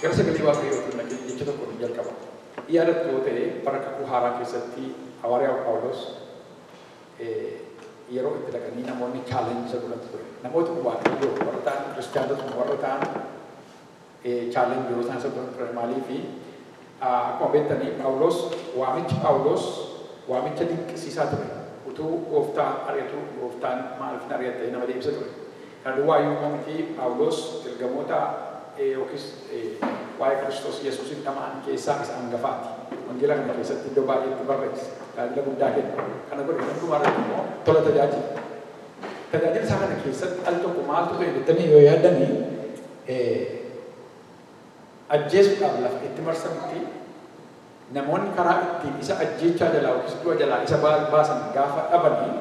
Gara sagalee waaqayyootiin nagee jecha tokko ni jalqaba. Yaadattoo ta'ee bara kakuu haaraa keessatti Hawaariyaa Phaawulos yeroo itti dhaqanii namoonni chaalenjii godhatu ture. Namoota waaqayyoo warra ta'an kiristaanota warra ta'an chaalenjii yeroo isaan godhatu ture maaliifi akkuma beektanii Phaawulos waamicha dinqisiisaa ture. Utuu gooftaa ari'atu gooftaan maaliif na ari'atte nama deebisa ture. Kana duwwaa yoo miti Phaawulos ergamoota yookiis waa'ee Kiristoos Yesuusin dhamaan keessaa isa hangafaati. Wangeela kana keessatti iddoo baay'eetti barreesse. Tajaajila guddaa kenna. Kana godhe hundumaa irratti immoo tola tajaajila. Tajaajila isaa kana keessatti al tokko maaltu ta'e jettanii yoo yaadanii ajjeesuudhaaf lafa itti marsanitti namoonni karaa ittiin isa ajjeechaa jalaa yookiis du'a jalaa isa baasan gaafa dhabanii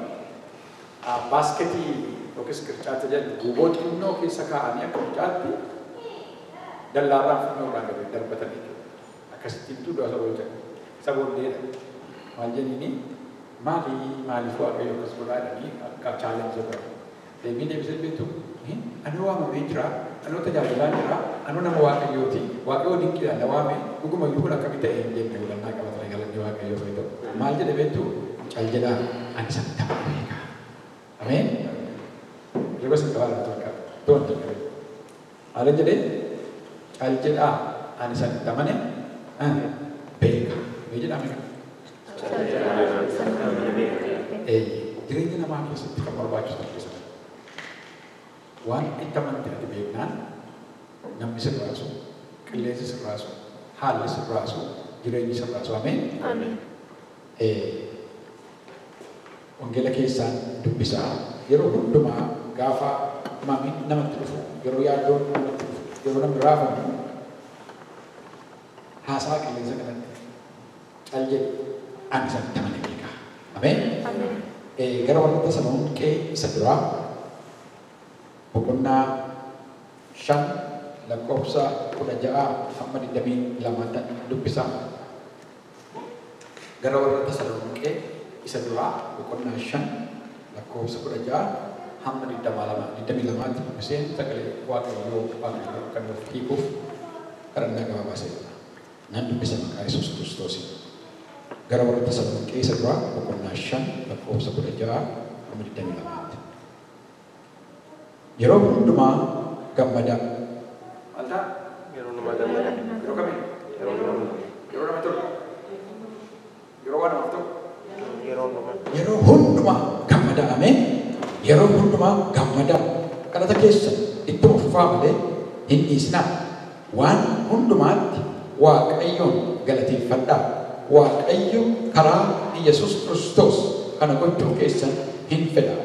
baasketii yookiis qircaata jedhu guuboota xinnoo keessa kaa'anii akka qircaatti dallaarraan funyoodhaan gadi darbatanii jiru. Akkasittiin du'a isa oolchan. Isa booddeedha. Maal jenniini maaliif waaqayyo akkas godhaa jedhanii akka chaalenjii godhan. Deebiin deebisee beektu ani waamamee jira, ani tajaajilaa jira, ani nama waaqayyooti. Waaqayyoo dinqiidhaan na waame dhuguma iyyuu kun akkamitti ta'e hin jenne hubannaa qabatanii galanni waaqayyoo fayyadamu. Maal jedhe beektu cal jedhaa ani san tapha beeka. Ameen. Yeroo isin qabaa laatu akka toonti qabe. Maal jedhee cal jedhaa ani san tamane beeka. Mee jedhame kana. Jireenya namaa keessatti kan barbaachisu keessatti waan itti amantii ati beeknaan namni sirraasu, qilleensi sirraasu, haalli sirraasu, jireenyi sirraasu. Ameen. Wangeela keessaan dubbisaa yeroo hundumaa gaafa maamiin namatti dhufu, yeroo yaaddoon namatti dhufu, yeroo namni raafamu haasaa qilleensa kanatti cal jedhu ani san tamane beeka. Ameen. Gara warra Tasaloniqee isa duraa boqonnaa 5 lakkoofsa 16 hamma 22 dubbisaa. Gara warra Tasaloniqee isa duraa boqonnaa 5 lakkoofsa 16 hamma 22 dubbisee sagalee waaqayyoo kan nuuf hiikuuf kadhannaa gabaabaa seera. Nan dubbisa maqaa Yesuus Kiristoosiin. Gara warra Tasaloniqee isa duraa boqonnaa 5 lakkoofsa 16 hamma 22. Yeroo hundumaa gammadaa. Altaa yeroo hundumaa gammadaa. Yeroo kamii? Yeroo nama tolu. Yeroo waan namaaf ta'u. Yeroo hundumaa gammadaa. Ameen. Yeroo hundumaa gammadaa. Kadhata keessa ittuma fufaa malee hin dhiisinaa. Waan hundumaatti Waaqayyoon galateeffadhaa. Waaqayyo karaa Yesuus Kiristoos kana gochuu keessan hin fedha.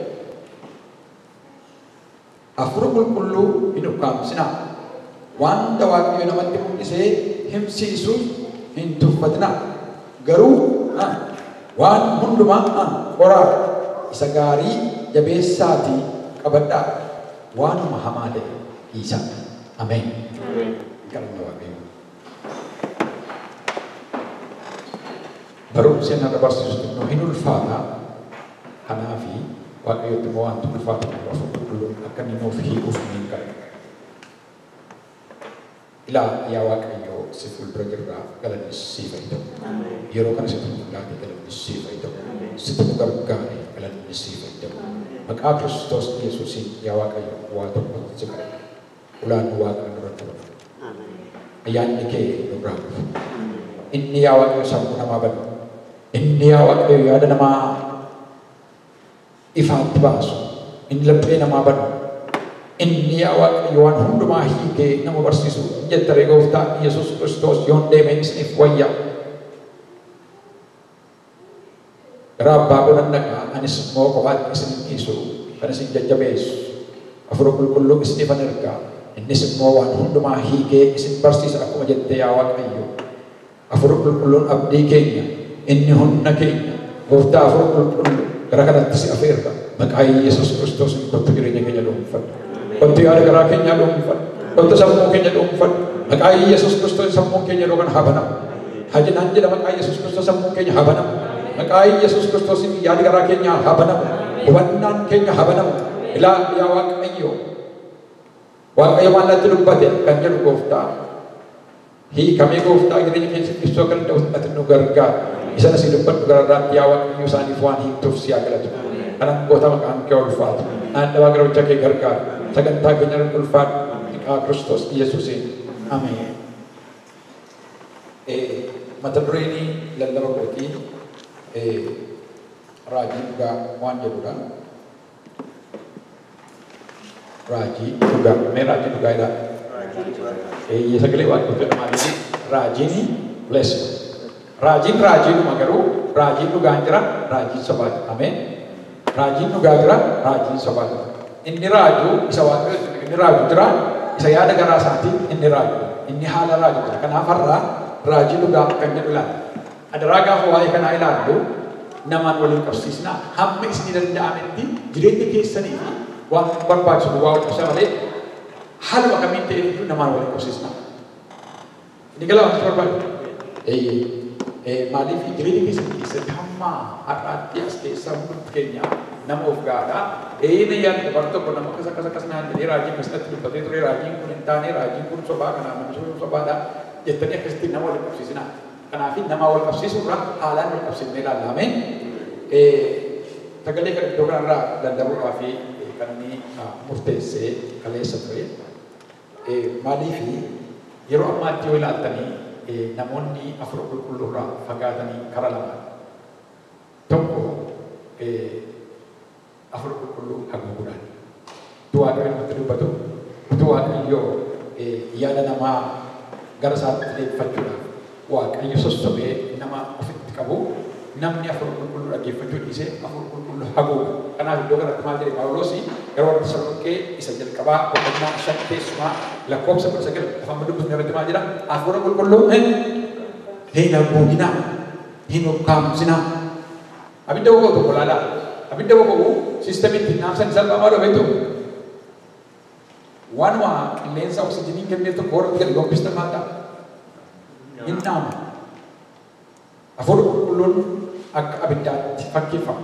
Hafuura qulqulluu hin ukkaamsinaa. Wanta Waaqayyo namatti mul'isee himsiisuuf hin tuffatinaa. Garuu waan hundumaa qoraa isa gaarii jabeessaatii qabadhaa. Waanuma hamaa ta'e dhiisaa. Ameen. Kadhanna Waaqayyo. Barumsi nama barsiisu nu hin ulfaata. Kanaafi waaqayyotti immoo wanti ulfaatu hafuura qulqulluun akka inni nuuf hiikuuf niin kadha. Ilaa yaa Waaqayyo si fuuldura jirraa galanni siif haa ta'u. Yeroo kana sitti mul'ate galanni siif haa ta'u. Sitti nu gargaare galanni siif haa ta'u. Maqaa Kiristoos Yesuusiin yaa Waaqayyo waa tokko si kadha. Ulaan Waaqa nurratti dhufu. Ayyaanni kee nurraa dhufu. Inni yaa Waaqayyo sammuu namaa banu. Inni yaa Waaqayyo yaada namaa ifaatti baasu. Inni laphee namaa banu. Inni yaa Waaqayyo waan hundumaa hiikee nama barsiisu. Jettaree gooftaa Yesuus Kiristoos yoon deeme isiniif wayya. Gara abbaa godhan dhaqaa anis immoo kophaatti isin dhiisu kan isin jajjabeessu. Hafuura qulqulluu isiniifan ergaa. Innis immoo waan hundumaa hiikee isin barsiisa akkuma jettee yaa Waaqayyo. Hafuura qulqulluun abdii keenya. Inni humna keenya gooftaa hafuura qulqulluu gara kanatti si afeerra. Maqaa Yesuus Kiristoos kottu jireenya keenya dhuunfadhu. Kottu yaada garaa keenya dhuunfadhu. Kottu sammuu keenya dhuunfadhu. Maqaa Yesuus Kiristoos sammuun keenya dhoogan haa banamu. Hajinaan jedha maqaa Yesuus Kiristoos sammuun keenya haa banamu. Maqaa Yesuus Kiristoos yaada garaa keenya haa banamu. Hubannaan keenya haa banamu. Ilaa yaa Waaqayyo Waaqayyo waan natti dubbate kan jedhu gooftaa hiikamee gooftaa jireenya keessatti ibsuu akka danda'u ati nu gargaara. Isa asii dubbadhu gararraatti yaa Waaqayyo isaaniif waan hiiktuuf si haa galatu. Kanan goota maqaan kee ulfaatu. Naannawaa gara hojii kee gargaara. Sagantaa keenya irratti ulfaatu. Maqaa Kiristoos Yesuusiin. Ameen. Mata dureen lallaba kootii raajii dhugaa waan jedhudha. Raajii dhugaa. Mee raajii dhugaa jedhaa? Sagalee Waaqayyoo jedhamaanii raajiin bless. Raajiin raajiidhuma garuu raajiin dhugaan jira, raajiin sobaa jira. Ameen. Raajiin dhugaa jira, raajiin sobaa jira. Inni raajuu isa Waaqayyoo inni raajuu jira, isa yaada garaa isaatiin inni raajuu. Inni haala raajuu jira. Kanaaf har'aa raajii dhugaa kan jedhu ilaalla. Adaraa gaafa waa'ee kanaa ilaallu namaan waliin qabsiisnaa hamma isin danda'ametti jireenya keessanii fi waan barbaachisu waa hojjecha malee haaluma kamiin ta'e iyyuu namaan waliin qabsiisnaa. Inni galaa wanti barbaadu. Maaliif jireenya keessatti hamma har'aatti as keessaa hundi keenya nama of gaadhaa. Eeyina yaadni dabar tokko nama akkas naan jedhee raajiin keessatti dubbatee ture raajiin kun hin taane raajiin kun sobaa kanaa namni sun sobaadha jettanii akkasitti nama waliin qabsiisinaa. Kanaaf nama wal qabsiisuurra haalaan wal qabsiifnee ilaallame. Sagalee kan iddoo kanarraa lallabuudhaa fi kan inni murteessee kaleessa ture. Maaliif yeroo ammaatti yoo ilaaltanii namoonni afur qulqulluurraa fagaatanii kara lama. Tokko afur qulqulluu haguuguudhaan. Utuu Waaqayyo namatti dubbatu, utuu Waaqayyo yaada namaa gara isaatti deeffachuudhaaf Waaqayyo sossobee nama ofitti qabu namni afur qulqulluu dhaggeeffachuu dhiisee afur qulqulluu haguuga. Kanaaf iddoo kanatti maal jedhe Phaawulos yeroo warra Tasaloniqee isa jalqabaa boqonnaa 5 keessumaa lakkoofsa 19 afaan dubbisne irratti maal jedha afur qulqulluu hin haguuginaa hin ukkaamsinaa. Abidda boba'u tokko laalaa. Abidda boba'u siistamiitti naamsan salphaa maal beektu? Waanuma qilleensa oksijinii kennee tokko warra gadi gombistan maal ta'a? Innaama afur qulqulluun akka abiddaatti fakkeeffama.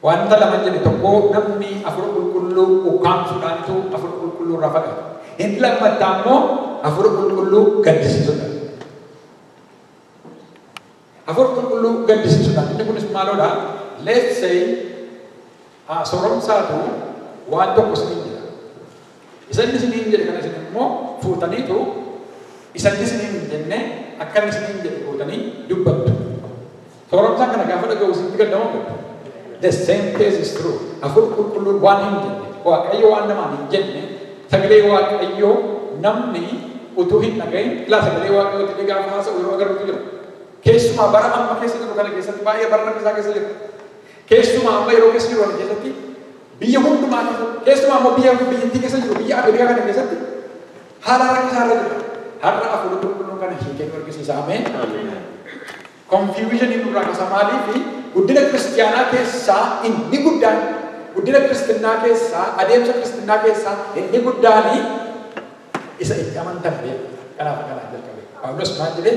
Wanta lama jedhe tokko namni afur qulqulluu ukkaamsuudhaanitu afur qulqulluu irraa fagaata. Inni lammataa immoo afur qulqulluu gaddisiisuudha. Afur qulqulluu gaddisiisuudha. Inni kunis maaloodha? Let's say sooromsaatu waan tokko isiniin jedha. Isan isiniin jedhe kana isin immoo fuutaniitu isan isiniin jenne akkan isiniin jedhe fuutanii dubbattu. Sooromsaan kana gaafa dhaga'u isinitti gaddama godhu. The same case is true. Afur qulqulluun waan hin jenne Waaqayyo waan namaan hin jenne sagalee Waaqayyo namni utuu hin dhagahin ilaa sagalee Waaqayyo ta'ee gaafa haasa'u yeroo agarruutu jira. Keessumaa bara amma keessa jiru kana keessatti baay'ee bara rakkisaa keessa jiru. Keessumaa amma yeroo keessa jiru kana keessatti biyya hundumaa keessumaa ammoo biyyattii keessa jiru biyya Ameerikaa kana keessatti haala rakkisaa irra jira. Har'a afur qulqulluun kana hiikee nu argisiisa. Ameen. Confusion nurraa kasa maalii fi guddina kiristiyaanaa keessaa inni guddaan guddina kiristinnaa keessaa adeemsa kiristinnaa keessaa inni guddaan isa itti amantan beeku. Kanaaf kanaan jalqabe. Phaawulos maal jedhee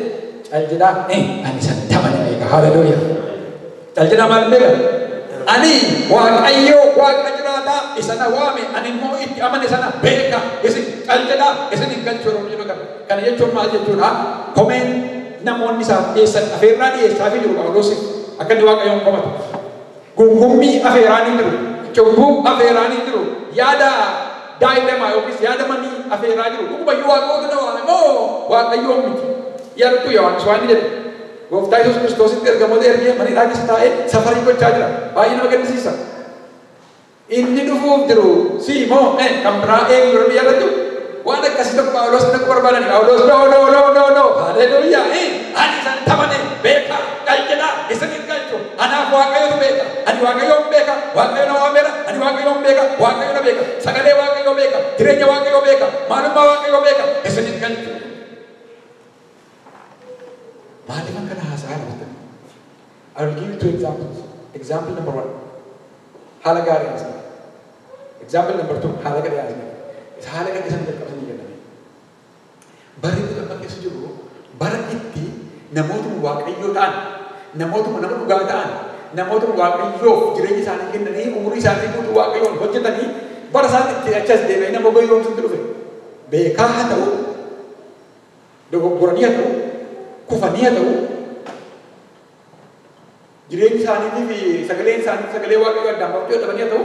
cal jedhaa ani isa tamana beeka. Haleluuyaa. Cal jedhaa maal beeka? Ani Waaqayyo Waaqa jiraataa isa na waame ani immoo itti amane sana beeka. Isin cal jedhaa isin hin galchuu jedhu kana jechuun maal jechuudha? Komeen namoonni isaaf dhiyeessan afeerraa dhiyeessaa fi jiru Phaawulos akka inni Waaqayyoon komatu. Gungummii afeeraanii jiru. Cubbuu afeeraanii jiru. Yaada daa'imaa yookiis yaada manii afeeraa jiru. Dhuguma Waaqayyootu na waame moo Waaqayyoon miti. Yaadatu Yohaannis waan jedhe. Gooftaa Yesuus Kiristoositti ergamoota ergee maniidhaa keessa taa'ee safarii gochaa jira. Baay'ee nama gaddisiisa. Inni dhufuuf jiru sii moo kan biraa eegu yeroo yaadatu waan akkasii tokko Phaawulos akka barbaadan Phaawulos no. Haleluuyaa. Ani isan tamane beeka cal jedhaa isin hin galchu. Anaaf Waaqayyotu beeka. Ani Waaqayyoon beeka. Waaqayyo na waameera. Ani Waaqayyoon beeka. Waaqayyo na beeka. Sagalee Waaqayyoo beeka. Jireenya Waaqayyoo beeka. Maalummaa Waaqayyoo beeka. Isin hin galchu. Maaliif akkana haasa'aa jirtan? I will give you 2 examples. Example number 1. Haala gaarii haasa'aa. Example number 2. Haala gaarii haasa'aa. Isa haala gaarii isaan jalqabanii jedhame. Barri amma keessa jiru bara itti namootuma Waaqayyoo ta'an, namootuma nama dhugaa ta'an, namootuma Waaqayyoof jireenya isaanii kennanii umurii isaanii guutuu Waaqayyoon hojjetanii bara isaan itti achas deebi'ee nama goyoomsutti dhufe beekaa haa ta'u dogoggoranii haa ta'u kufanii haa ta'u jireenyi isaaniitii fi sagaleen isaanii sagalee waaqayyoo addaan baafachuu dhabanii haa ta'u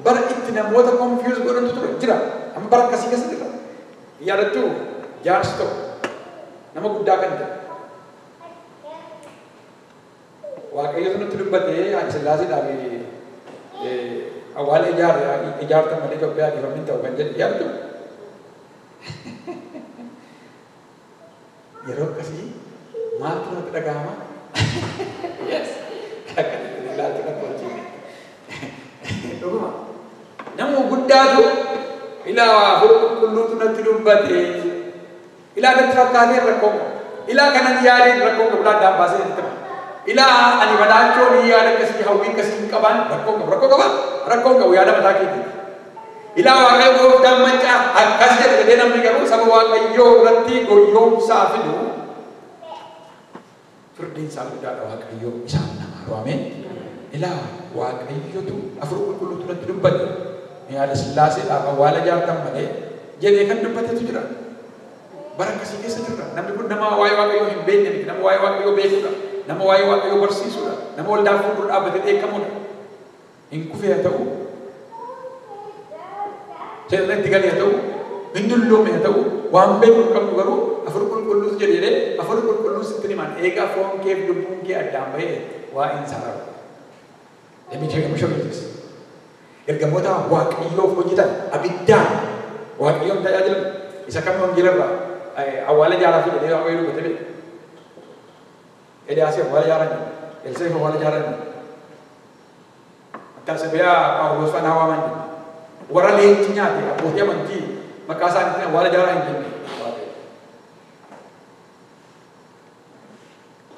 bara itti namoota confuse godhantu ture jira amma bara akkasii keessa jira yaadattuu jaarsi tokko nama guddaa kan ta'e waaqayyoon nutti dubbatee Haayile Sillaaseedhaaf awwaala ijaartan malee Itoophiyaa dhiifamni ta'u kan jedhe yaadatu yeroo akkasii maaltu natti dhaga'ama yes akkatti ilaaltu kan wajjin dhuguma nama guddaatu ilaa qulqulluutu natti dubbate ilaa gadi fakkaatee rakkoo ilaa kanan yaadeen rakkoo qabulaa addaan baasee itti ilaa ani badaachoon yaada akkasii hawwiin akkasii qaban rakkoo qabu yaada mataa keetii ilaa waaqayyo gooftaan maccaa akkas jedhe namni garuu saba waaqayyoo irratti goyoomsaa fidu firdiin isaa guddaadha waaqayyoo isaan nama roomeen ilaa waaqayyotu afur qulqulluutu natti dubbate Haayile Sillaaseedhaaf awwaala ijaartan malee jedhee kan dubbatetu jira bara akkasii keessa jirra namni kun nama waa'ee waaqayyoo hin beekne miti nama waa'ee waaqayyoo beekudha nama waa'ee waaqayyoo barsiisudha nama waldaa fuuldura dhaabbatee dheekkamudha hin kufee haa ta'u seerratti galee haa ta'u hin dulloome haa ta'u waan beekuu qabnu garuu afur qulqulluus jedhee afur qulqulluus sitti himan eegaa foon kee fi lubbuun kee addaan bahee waa'een isaa raawwata ergamoota waaqayyoof hojjetan abiddaan waaqayyoon tajaajilan isa kamii wangeelarraa awwaala ijaaraa fi jedhee waaqayyoo dubbatee Eliyaasiif awwaala ijaaran Elsaa'iif awwaala ijaaran Matasabiyaa Phaawulos fa'aa waaman warra leenci nyaate abbootii amantii maqaa isaaniitiin awwaala ijaaraa hin jenne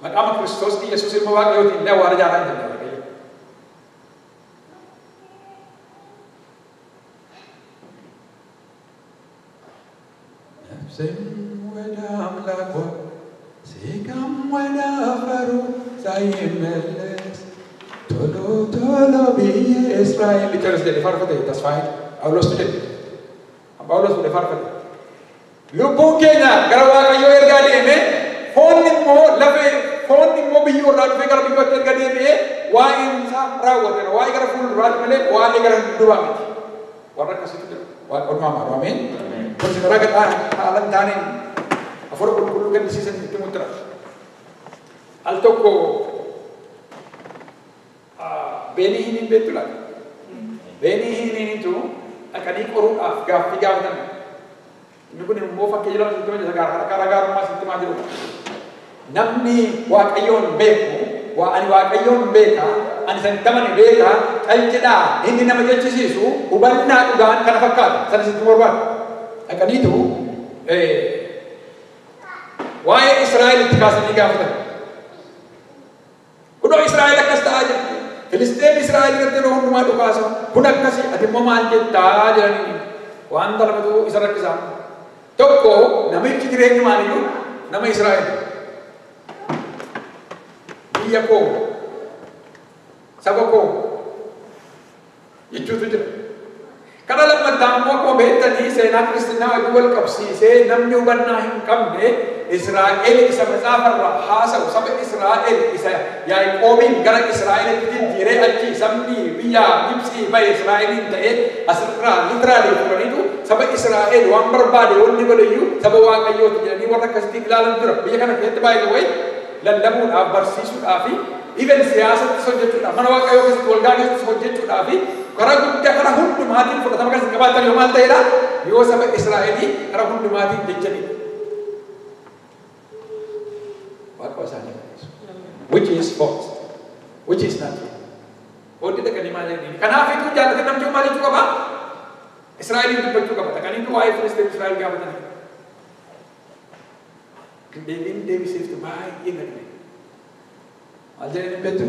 maqaa Kiristoos Yesuus ilma waaqayyootiin illee awwaala ijaaraa hin jenne Wada amlakwa Sikam wada faru Sayyimeles Tolo tolo biye Israel Bicara sedih farfate tasfahin Paulos tu jadi Paulos sudah farfate Lupu kenya Gara waaqayyo erga deeme Foon immoo biyyoo irraa dhufee gara biyyootti erga deeme waa'een isaa raawwatera waa'ee gara fuulduraatti malee waa'ee gara duubaa miti warra akkasitti jira Waaqolmaa maarwameen Kun sekarang kita alam tanin, afur puluh kan di season itu mutra. Altoko beni ini betul lagi. Beni ini itu akan ikut afgaf tiga bulan. Ini pun yang mau pakai jalan itu macam sekarang masih itu maju. Namni wakayon beku, ani wakayon beka, ani sentaman beka, kalceda. Ini nama jadi sisu, ubanna ugan karena fakar. Sana situ korban. Akan itu, wae Israel itti kaasanii gaafatan. Kunoo Israel akkas ta'aa jirti. Filisteen Israel irratti yeroo hundumaa dhukaasa. Kun akkasi ati immoo maal jettaa jedhanii waan dalagatu isa rakkisaa. Tokko namichi jireenyi maaliyyuu nama Israel. Biyya koo, saba koo jechuutu jira. Kana lammataan immoo akkuma beektanii seenaa Kiristiinaa wajjin wal qabsiisee namni hubannaa hin qabne Israa'el isa matsaafarraa haasa'u saba Israa'el isa Yaaqoobiin gara Israa'elitti jijjiiree achi sabni biyya Gibxii bahe Israa'eliin ta'ee asirraa litiraalii fudhaniitu saba Israa'el waan barbaade wanni godhayyuu saba Waaqayyooti jedhanii warra akkasitti ilaalan dura biyya kana keessatti baay'ee wayi lallabuudhaaf barsiisuudhaaf even siyaasatti hojjechuudhaaf mana Waaqayyoo keessatti waldaa keessatti hojjechuudhaaf karaa guddaa karaa hundumaatiin fudhatama kan qabaatan yoo maal ta'edha yoo saba Israa'elii karaa hundumaatiin jechanii Waaqayyo isaanii which is false which is not true Odi dhaqanii maal jedhanii kanaafituu jaallate namni maal jechuu qaba Israa'eliin dubbachuu qaba dhaqaniitu waa'ee Filisteen Israa'el gaafatanii deebiin deebisiiftu baay'ee gadhee maal jedhanii beektu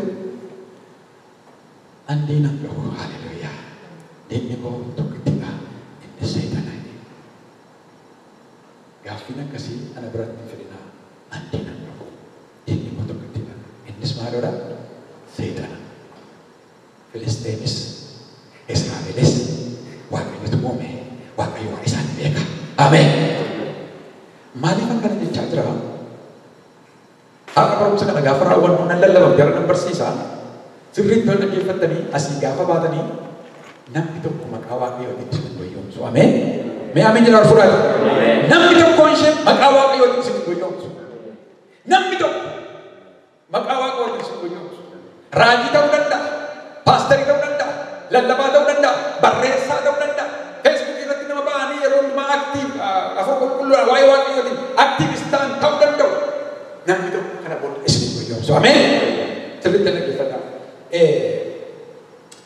Andi nanggo, haleluya. Dini ko untuk ketika ini setan ini. Gafina kasih anak berat Firina. Andi nanggo. Dini ko untuk ketika ini semarora setan. Filistenis, Israelis, wakil Ameen. Maaliifan kana jechaa jira? Haqa barumsa kana gaafa raawwannu nan lallaban gara nan barsiisaa. Sirriitti wal dhaggeeffattanii asii gaafa baatanii namni tokko maqaa Waaqayyoo itti isin goyoomsu. Ameen. Mee ameen jedhaa fudhata. Namni tokko ishee maqaa Waaqayyoo itti isin goyoomsu. Namni tokko maqaa Waaqayyoo itti isin goyoomsu. Raajii ta'uu danda'a, paasterii ta'uu danda'a, lallabaa ta'uu danda'a, barreessaa ta'uu danda'a. Feesbuukii irratti nama ba'anii yeroo hundumaa afur qulqulluudhaan waa'ee Waaqayyootiin aktiivistaan ta'uu danda'u. Namni tokko kana booda isin goyoomsu. Ameen. Sirriitti dhaggeeffadhaa.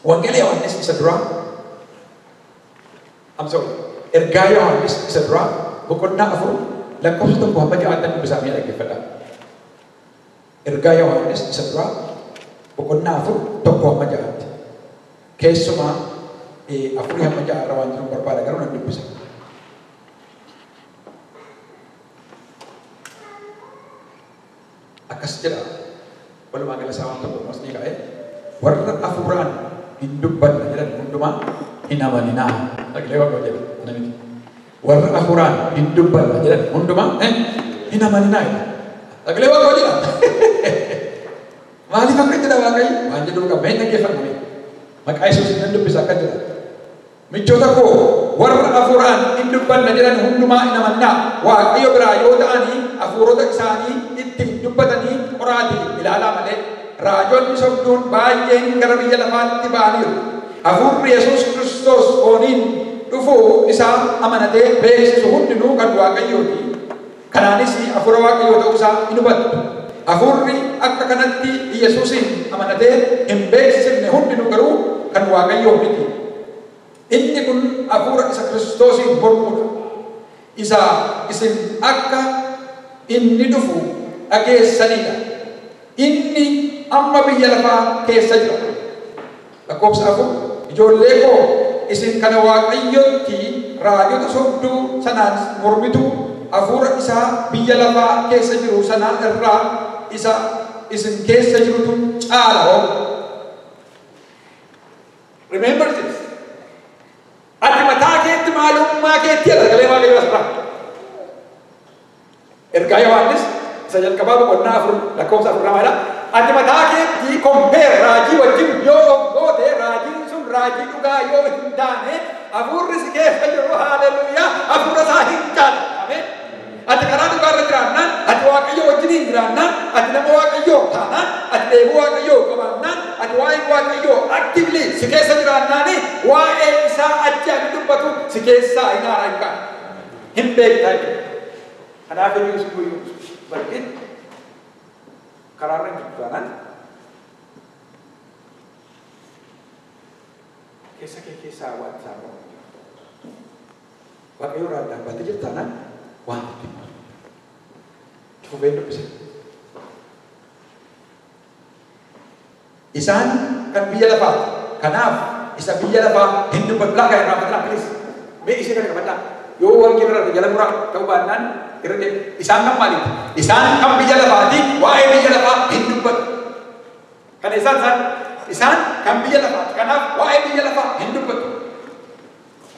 Wangeela Yohaannis isa duraa, ergaa Yohaannis isa duraa boqonnaa 4 lakkoofsa 1 hamma 6 dubbisaa mee dhaggeeffadhaa. Ergaa Yohaannis isa duraa boqonnaa 4 1 hamma 6 keessumaa 4 hamma 6 irra waan jiru barbaada garuu nan dubbisa. Akkas jedha walumaa gala isaa waan tokko mas ni ka'e warra afuraan hin dubbanne jedhan hundumaa hin amaninaa. Dhaglee Waaqayyoo jedha namni warra afuraan hin dubbanne jedhan hundumaa hin amaninaa jedha. Dhaglee Waaqayyoo jedha. Maaliif akka jedha Waaqayyo? Waan jedhu qaba hin dhaggeeffanname. Maqaa Yesuus nan dubbisa akka jedha. Michoota koo warra afuraan hin dubbanne jedhan hundumaa hin amaninaa. Waaqayyo biraa yoo ta'anii hafuurota isaanii ittiin dubbatanii qoraatii ilaalaa malee. Raajonni sobduun baay'een gara biyya lafaatti ba'aniiru. Hafuurri Yesuus Kiristoos fooniin dhufuu isaa amanatee beeksisu hundinuu kan Waaqayyooti. Kanaanis hafuura Waaqayyoo ta'uu isaa hin hubattu. Hafuurri akka kanatti Yesuusin amanatee hin beeksifne hundinuu garuu kan Waaqayyoo miti. Inni kun hafuura isa Kiristoosiin mormuudha. Isa isin akka inni dhufu dhageessanidha. Inni amma biyya lafaa keessa jira. Lakkoofsa 4 ijoollee koo isin kana Waaqayyotti raajota sobduu sanaan mormitu hafuura isaa biyya lafaa keessa jiru sanaa irraa isa isin keessa jirutu caala. Remember this. Ati mataa keetti maalummaa keetti argalee Waaqayyo asirraa. Ergaa Yohaannis isa jalqabaa boqonnaa 4 lakkoofsa 4 maadha. Ati mataa keetti kompeer raajii wajjin yoo goote raajiin sun raajii dhugaa yoo hin taane hafuurri si keessa jiru haaleluyyaa hafuura isaa hin caalu. Ameen. Ati karaa dhugaa irra jiraannaan, ati Waaqayyo wajjin hin jiraannaan, ati nama Waaqayyoo taanaan, ati deebuu Waaqayyoo qabaannaan, ati waa'ee Waaqayyoo aktiivli si keessa jiraannaani waa'ee isaa achi ani dubbatu si keessaa hin haara hin qabu. Hin beektaa jechuudha. Kanaaf inni sun guyyuu barqin karaarra hin jirtu taanaan keessa kee keessaa waan isaa qabu. Waaqayyo irraa dhaabbattee jirtu taanaan waan itti himu. Fufeen dubbise. Isaan kan biyya lafaati. Kanaaf isa biyya lafaa hin dubbatu. Laa kan irraa fadhaa please. Mee ishee kana qabadhaa. Yoo wanti irratti jala muraa ta'uu baannaan isaan kan maaliiti? Isaan kan biyya lafaati waa'ee biyya lafaa hin dubbatu. Kana isaan kan biyya lafaati. Kanaaf waa'ee biyya lafaa hin dubbatu.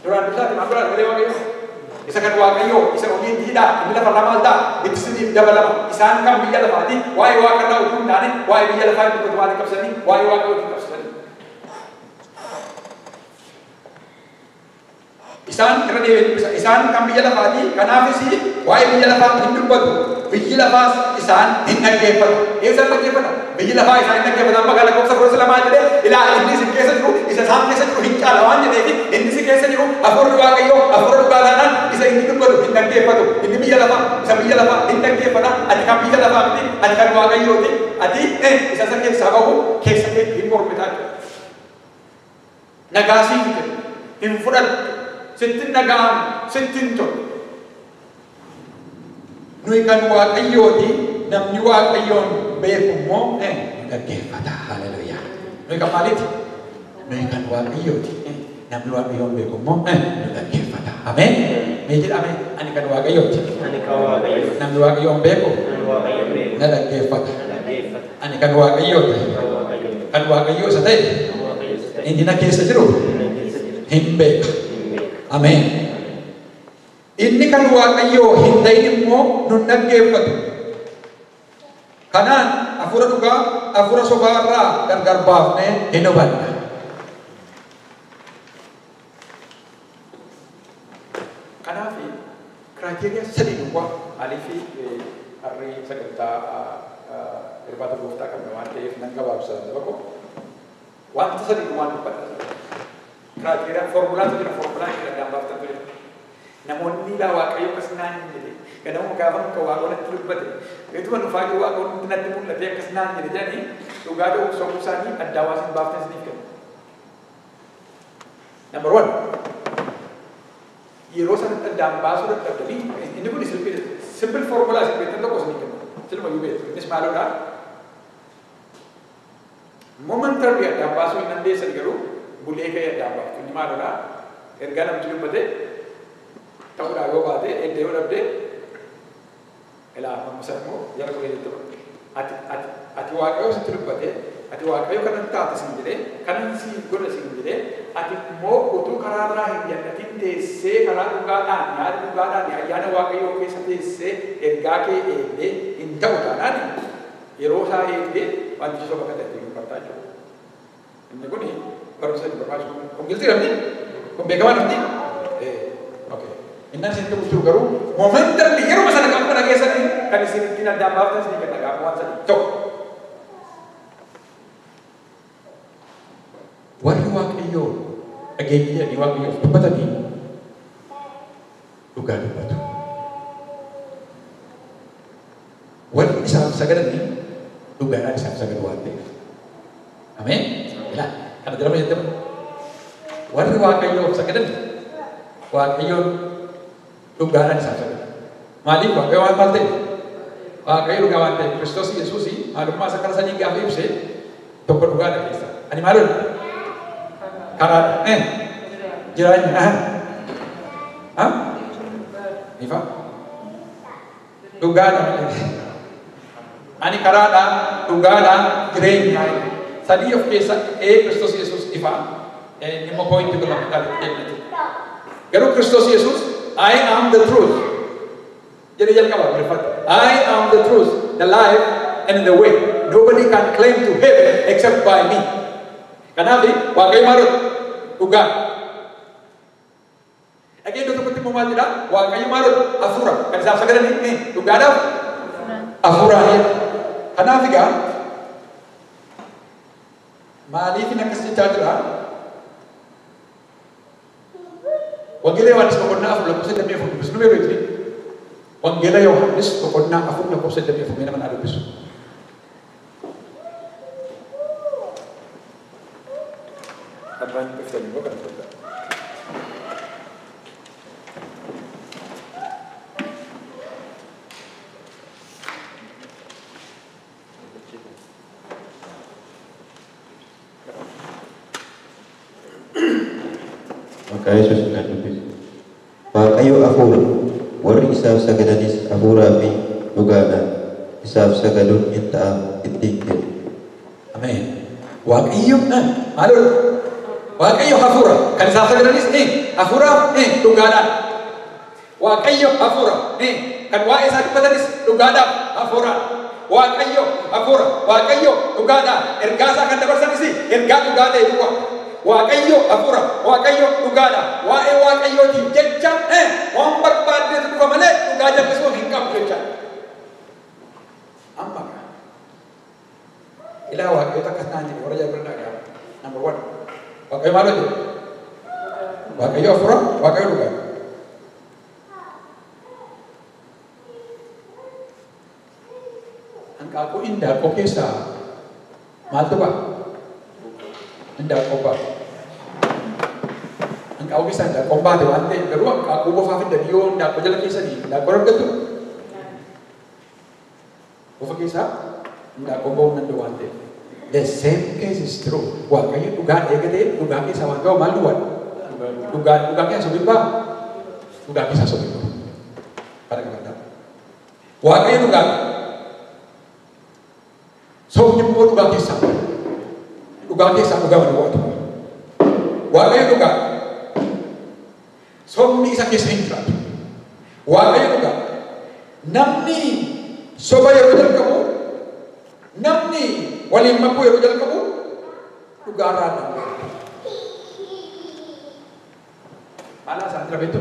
Duraan bisaati maa duraan galee Waaqayyo. Isa kan Waaqayyo isa olii diidhaa inni lafa lamaa ta'a itti siniif dabalama. Isaan kan biyya lafaati waa'ee Waaqarraa utuu hin taane waa'ee biyya lafaa hin dubbatu waan qabsanii waa'ee Waaqayyoo hin qabsanii. Isaan irra deebiin dubbisa. Isaan kan biyya lafaati kanaafis waa'ee biyya lafaa hin dubbatu. Biyyi lafaas isaan hin dhaggeeffatu. Eessa dhaggeeffata? Biyyi lafaa isaan hin dhaggeeffatan magaalaa Koobsa Furosa lamaa jedhee ilaa inni isin keessa jiru isa isaan keessa jiru hin caala waan jedheef inni si keessa jiru hafuurri Waaqayyoo hafuura dhugaa taanaan isa inni dubbatu hin dhaggeeffatu. Inni biyya lafaa isa biyya lafaa hin dhaggeeffata. Ati kan biyya lafaa miti ati kan Waaqayyooti. Ati isa isa keessaa bahu keessa keetti hin mormitaa jiru. Nagaasii hin fudhatu. Sittin naga'amu sittin tolu. Nuyi kan Waaqayyooti namni Waaqayyoon beeku immoo dhaggeeffata. Haleluyaa. Nuyi kan maaliiti? Nuyi kan Waaqayyooti namni Waaqayyoon beeku immoo dhaggeeffata. Ameen. Mee jedhame ani kan Waaqayyooti. Namni Waaqayyoon beeku na dhaggeeffata. Ani kan Waaqayyooti. Kan Waaqayyoo isa ta'e inni na keessa jiru hin beeka. Ameen. Inni kan Waaqayyoo hin ta'in immoo nun dhaggeeffatu. Kanaan hafuura dhugaa, hafuura sobaa irraa gargar baafnee hin hubanna. Kanaaf kiraateriyaa sadii duwwaa maaliif harri sagantaa irbaata gooftaa qabna waan ta'eef nan gabaabsa dabako wanta sadii duwwaan dubbata. Kiraateriyaa foormulaatu jira, foormulaan jira gaambaaftan ture. Namoonni laa Waaqayyo akkas naan jedhe ganama gaafa akka Waaqayyoon dubbate beekuma dhufaa jiru Waaqayyoon natti mul'ate akkas naan jedhe jedhanii dhugaa ta'uu sobuu isaanii addaa waasin baaftan isiniif kennu. Number one, yeroo sanatti addaan baasuu dadhabdanii inni kun simple formulaa isin beektan tokko isinii kennu. Silma iyyuu beektu innis maaloodhaa? Momentarily addaan baasuu hin dandeessan garuu bulee ka'ee addaan baaftu inni maaloodhaa? Ergaa namti dubbate ta'uudhaa yoo baate eddee yoo dhabde ilaa mammusan immoo jala bulee jettu ati Waaqayyoo sitti dubbate ati Waaqayyoo kanan taate sin jedhee kanan si godhe sin jedhee ati immoo utuu karaa irraa hin jannatin teessee karaa dhugaadhaan yaada dhugaadhaan ayyaana Waaqayyoo keessa teessee ergaa kee eegdee hin ta'u taanaan yeroo isaa eegdee wanti soba kan ta'e dubbataa jiru. Inni kun barumsa hin barbaachisu. Kun giltii namni? Kun beekamaa namni? Innan isin ta'u garuu momentarily yeroo sana kan kana keessatti kan isin ittiin addaan baaftan isin kenna gaafa waan sadii tokko. Warri Waaqayyoo dhageeyyanii Waaqayyoof dubbatanii dhugaa dubbatu. Warri isaaf sagadanii dhugaadhaan isaaf sagadu waan ta'eef. Ameen? Ilaa kana jedhama jettamu. Warri Waaqayyoof sagadan Waaqayyoon dhugaadhaan isaaf sagadu. Maaliif Waaqayyo waan maal ta'e? Waaqayyo dhugaa waan ta'e Kiristoos Yesuusii maalummaa isa kana sanii gaafa ibsee tokko dhugaadha keessa. Ani maaludha? Karaadha. Jiraanya. Ifa? Dhugaadha. Ani karaadha, dhugaadha, jireenya. Sadii of keessa Kiristoos Yesuus ifa. Immoo pointi kun lafa deemnati. Garuu Kiristoos Yesuus I am the truth. Jadi jalqaba berfat. I am the truth, the life, and the way. Nobody can claim to heaven except by me. Kanafi Waaqayyo marut dhugaa. Again itu penting mau tidak? Waaqayyo marut afura. Kan isaaf sagadan ini dhugaadhaaf afuraani. Kanafi gaa maaliif akkas jechaa jira? Wangeela Yohaannis boqonnaa afur lakkoofsa 24 dubbisu nu beeku. Wangeela Yohaannis boqonnaa afur lakkoofsa 24 nama naa dubbisu. Abbaan biftanii immoo kana fudhata. Maka Yesus akan dubbisu. Waaqayyo hafuura, warri isaaf sagadanis hafuuraa fi dhugaadhaan isaaf sagaduun hin ta'a ittiin jedhu. Ameen. Waaqayyo maaloo? Waaqayyo hafuura kan isaaf sagadanis hafuuraa dhugaadhaan. Waaqayyo hafuura kan waa'ee isaa dubbatanis dhugaadhaan hafuuraan. Waaqayyo hafuura, Waaqayyo dhugaadhaan ergaa isaa kan dabarsanis ergaa dhugaa ta'e duwwaa. Waaqayyo hafuura, Waaqayyo dhugaadha. Waa'ee Waaqayyootiif jecha waan barbaaddeetu dhufa malee dhugaa jallisuu hin qabu jecha. Amma ilaa Waaqayyoota akkas naan jedhe warra jalbirraa gaafa. Number one. Waaqayyo maaloo jedhe? Waaqayyo hafuura, Waaqayyo dhugaadha. Hanqaaquu indaaqqoo keessaa maaltu ba'a? Indaaqqoo ba'a. Hanqaaquu keessaa indaaqqoo baate waan ta'eef garuu hanqaaquu bofaa fidanii yoo indaaqqoo jala keessanii indaaqqoo argattu bofa keessaa indaaqqoo ba'uu danda'u waan ta'eef. The same case is true. Waaqayyo dhugaa eegatee dhugaa keessaa waan ta'u maal duwwaa? Dhugaa keessaa sobiin ba'a? Dhugaa keessaa sobiin ba'a. Kana qabadhaa. Waaqayyo dhugaa. Sobni immoo dhugaa keessaa ba'a. Dhugaa keessaa dhugaa wal waatu. Waaqayyo dhugaa. Sobni isa keessa hin jiraatu. Waaqayyo dhugaa. Namni soba yeroo jalqabu, namni waliin makuu yeroo jalqabu dhugaarraa dhabu. Maal isaan dhabeetu?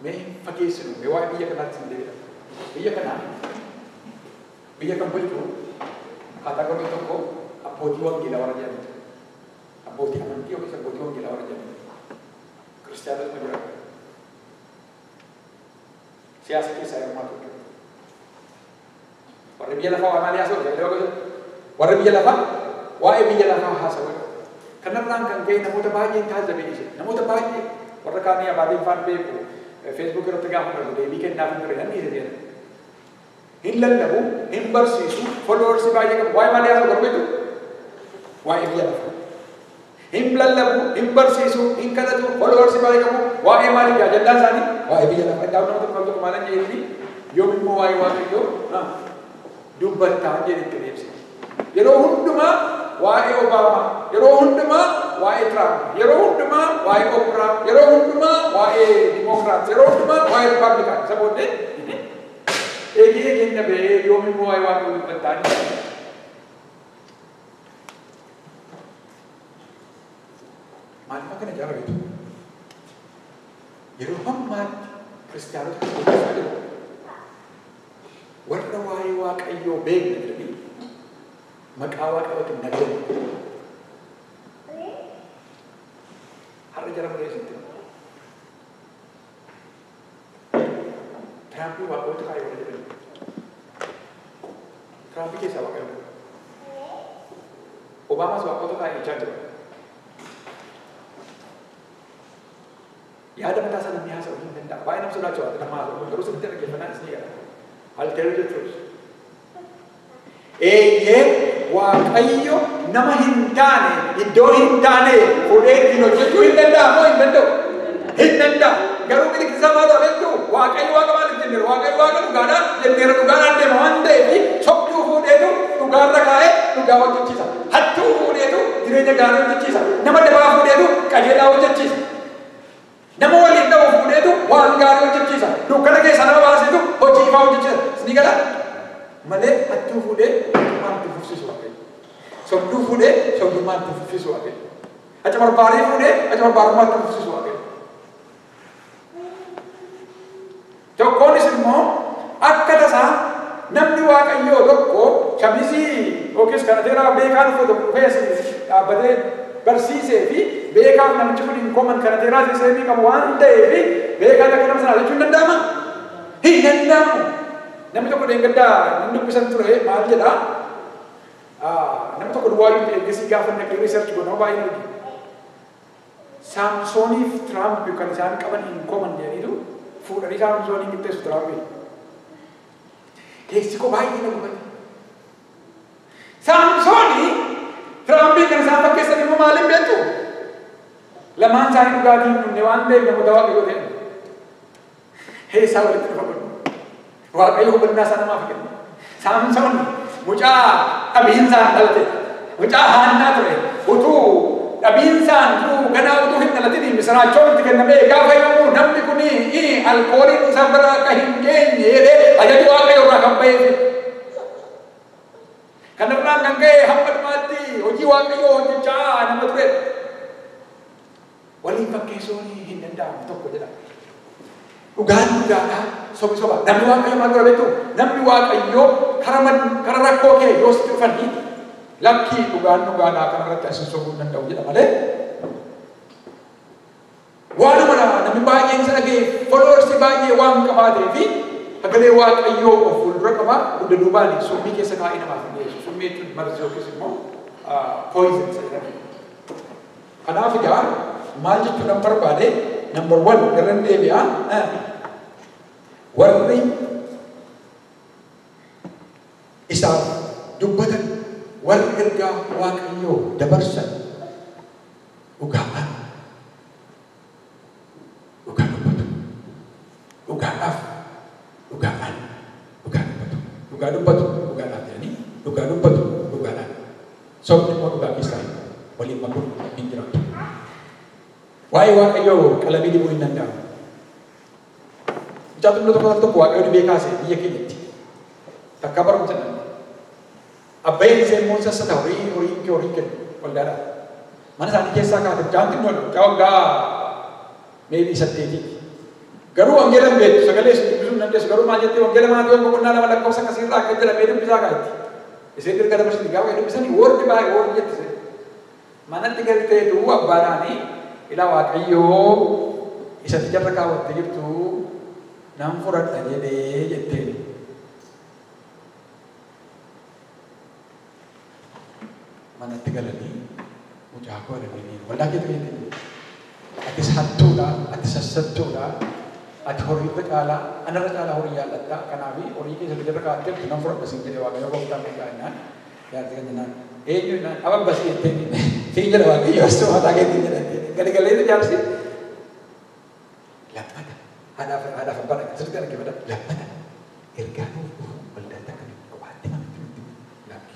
Mee fageessinu, mee waa'ee biyya kanaatti hin deebi'a. Biyya kan bulchu kategorii tokko abbootii wangeelaa warra jedhamtu. Abbootii amantii yookiis abbootii wangeelaa warra jedhamtu. Kiristaanota ma jira. Siyaasa keessaa hirmaatu jechuudha. Warri biyya lafaa waa maal haasa'u? Warri biyya lafaa waa'ee biyya lafaa haasa'u. Kanarraan kan ka'e namoota baay'een taasifamee jira. Namoota baay'ee warra kaanii abaabeen faan beeku Facebook irratti gaafa darbu deebii kennaaf hin ture nan dhiise jedha. Hin lallabu, hin barsiisu, followers baay'ee qabu. Waa'ee maal haasa'u garbeetu? Waa'ee biyya lafaa. Hin lallabu, hin barsiisu, hin kadhatu, followers baay'ee qabu. Waa'ee maaliif ajandaan isaanii? Waa'ee biyya lafaa. Iddoo nama tokko maalan jedhanii yoom immoo waa'ee waaqayyoo dubbattaa jedhetti deebise. Yeroo hundumaa waa'ee Obaamaa, yeroo hundumaa waa'ee Trump, yeroo hundumaa waa'ee Oprah, yeroo hundumaa waa'ee Democrats, yeroo hundumaa waa'ee Republican. Isa booddee eegeen nabee yoom immoo waa'ee waaqayyoo dubbattaa jedhe. Maaliif akkana jaalabeetu? Yeroo hammaatti kiristaanota keessaa jiru warra waa'ee waaqayyoo beekna jedhanii maqaa waaqayyootiin nagadan. Har'a jara maleessitti Tiraampii waaqayyoota kaayee warra jedhanii. Tiraampii keessaa waaqayyoota. Obaamaas waaqayyoota kaayee ijaa jira. Yaada mataa sana ni haasa'u hin danda'a. Baay'ee nama sodaachisa waan nama haasa'u. Garuu sirriitti dhaggeeffannaan isin eegala. I'll tell you the truth. Waaqayyo nama hin taane iddoo hin taane fuudhee ittiin hojjechuu hin danda'a moo hin danda'u? Hin danda'a. Garuu biyyi isaa maal ta'eetu waaqayyo waaqa maaliif jenneera? Waaqayyo waaqa dhugaadhaan jenneera dhugaadhaan deema waan ta'eef sobduu fuudheetu dhugaarra kaa'ee dhugaa hojjechiisa. Hattuu fuudheetu jireenya gaarii hojjechiisa. Nama dabaa fuudheetu qajeelaa hojjechiisa. Nama waliin ta'u fuudheetu waan gaarii hojjechiisa. Dukkana keessa nama baasitu hojii ifaa hojjechiisa. Isin gala malee hattuu fuudhee maaltu fufsiisu waaqayyo. Sobduu fuudhee sobduu maaltu fufsiisu waaqayyo. Acha barbaarii fuudhee acha barbaarii maaltu fufsiisu waaqayyo. Tokkonis immoo akka tasaa namni waaqayyoo tokko shamizii yookiis kanateeraa beekaan uffatu dhufees dhaabbatee barsiisee fi beekaaf namichi kun hin koman kanateeraa seesee qabu waan ta'eef beekaan akka nama sanaa jechuun hin danda'ama? Hin danda'amu. Namni tokko deengaddaa inni dubbisan ture maal jedhaa? Namni tokko duwwaayyuu eeggasii gaafa naqee riisarchi godhama baay'ee nuti. Saamsooniif Tiraamp kan isaan qaban hin koman jedhaniitu fuudhanii Saamsoonii qixxeessu Tiraampiin. Keessi koo baay'ee na gubate. Saamsoonii Tiraampiin kan isaan fakkeessan immoo maaliin beektu? Lamaan isaanii dhugaatii hin dhumne waan ta'eef namoota waaqayyoo ta'e. Heessaa walitti dhufa godhu. Waaqayyo hubannaa isaa namaaf kenna. Saamsoon mucaa dhabiinsaan dhalate. Mucaa haannaa ture. Utuu dhabiinsaan ganaa utuu hin dhalatin misiraachoon itti kennamee gaafa yommuu namni kun alkooliin isa bira akka hin geenye jedhee ajaja waaqayyo irraa kan ba'eef. Kanarraan kan ka'e hamma dhumaatti hojii waaqayyoo hojjechaa nama ture. Waliin fakkeessuun hin danda'amu tokko jedhama. Dhugaan dhugaadhaa sobi soba. Namni waaqayyo maal godha beektu? Namni waaqayyo kara rakkoo kee yoo sitti dhufanii lakkii dhugaan dhugaadhaa kanarratti asin sobuu hin danda'u jedha malee. Waanuma namni baay'een isa dhagee followers baay'ee waan qabaatee fi hagalee waaqayyoo of fuuldura qabaa hunda duubaan summii keessa kaa'ee namaaf hin dhiyeessu. Summii jechuun marzi yookiis immoo poison isa jedhama. Kanaaf egaa maal jechuudhaan barbaade number 1 irran deebi'aa warri isaaf dubbatan warri ergaa waaqayyoo dabarsan dhugaadhaan dhugaa dubbatu dhugaadhaaf dhugaadhaan dhugaa dubbatu dhugaa dubbatu dhugaadhaan jedhanii dhugaa dubbatu dhugaadhaan sobni immoo dhugaa keessaa waliin makuun hin jiraatu. Waa'ee waaqayyoo qalamii dibuu hin danda'amu. Mucaa xinnoo tokko waaqayyo dhibee kaasee biyya keenyatti. Takka barumsa namni. Abbaayeen ishee immoo sassata horii kennu waldaadhaan. Mana isaanii keessaa kaate mucaan xinnoo mucaa waggaa meebii 8. Garuu wangeela hin beektu sagalee isin dubbisuu hin dandeessu. Garuu maal jettee wangeela Maatiyoos boqonnaa 2 lakkoofsa akkasiirraa akka jedhamee dubbisaa kaa'etti. Isheen dirga dabarsiti gaafa dubbisanii warri baay'ee warri jettise. Manatti galteetu abbaadhaanii ilaa waaqayyoo isatti jarra kaawwattee jirtu nan fudhadha jedhee jetteen. Manatti galanii mucaa koo dhabanii waldaa keetti jettee. Atis hattuudha, ati sassattuudha, ati horii caalaa, anarra caalaa horii jaallattaa. Kanaafi horii keessatti jarra kaa'attee jirtu nan fudhadha siin jedhee waaqayyoo gooftaan beekaa yaadde kan jennaan. Eenyu naan ababbas jettee siin jedha waaqayyo asuma mataa keetti jedhante. Gadi jaarsi lammata haadhaaf abbaan sirriitti argifata lammata ergaa nuuf waldaa takka kophaatti namatti lakki.